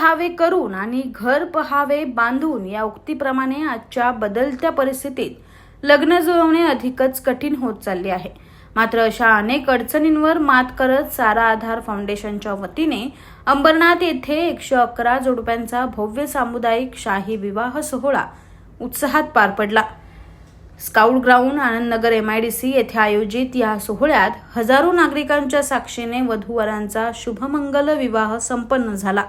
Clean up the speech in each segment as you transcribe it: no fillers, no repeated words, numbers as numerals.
पहावे करून आणि घर पहावे बांधून या उक्तीप्रमाणे आजच्या बदलत्या परिस्थितीत लग्न जुळवणे अधिकच कठीण होत चालले आहे। मात्र अशा अनेक अडचणींवर मात करत सारा आधार फाउंडेशनच्या वतीने अंबरनाथ येथे 111 जोडप्यांचा भव्य सामुदायिक शाही विवाह सोहळा उत्साहात पार पडला। स्काउट ग्राउंड आनंदनगर MIDC येथे आयोजित या सोहळ्यात हजारो नागरिकांच्या साक्षीने वधूवरांचा शुभमंगल विवाह संपन्न झाला।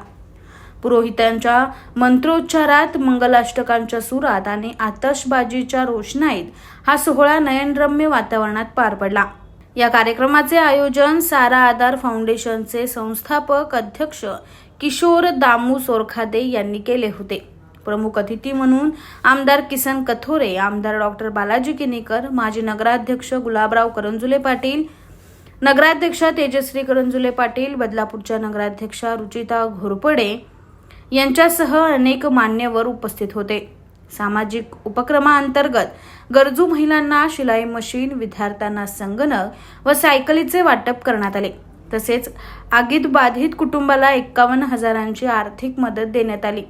पुरोहितांच्या मंत्रोच्चारात, मंगलाष्टकांच्या सुरात आणि आतषबाजीच्या रोषणाईत हा सोहळा नयनरम्य वातावरणात पार पडला। या कार्यक्रमाचे आयोजन सारा आधार फाउंडेशनचे संस्थापक अध्यक्ष किशोर दामू सोरखादे यांनी केले होते। प्रमुख अतिथी म्हणून आमदार किसन कथोरे, आमदार डॉक्टर बालाजी किनीकर, माजी नगराध्यक्ष गुलाबराव करंजुले पाटील, नगराध्यक्षा तेजश्री करंजुले पाटील, बदलापूरच्या नगराध्यक्षा रुचिता घोरपडे यांच्यासह अनेक मान्यवर उपस्थित होते। सामाजिक उपक्रमांतर्गत गरजू महिलांना शिलाई मशीन, विद्यार्थ्यांना संगणक व सायकलीचे वाटप करण्यात आले। तसेच आगीत बाधित कुटुंबाला 51,000ची आर्थिक मदत देण्यात आली।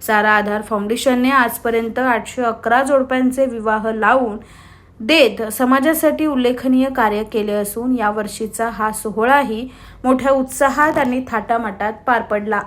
सारा आधार फाउंडेशनने आजपर्यंत 811 जोडप्यांचे विवाह लावून देत समाजासाठी उल्लेखनीय कार्य केले असून यावर्षीचा हा सोहळाही मोठ्या उत्साहात आणि थाटामाटात पार पडला।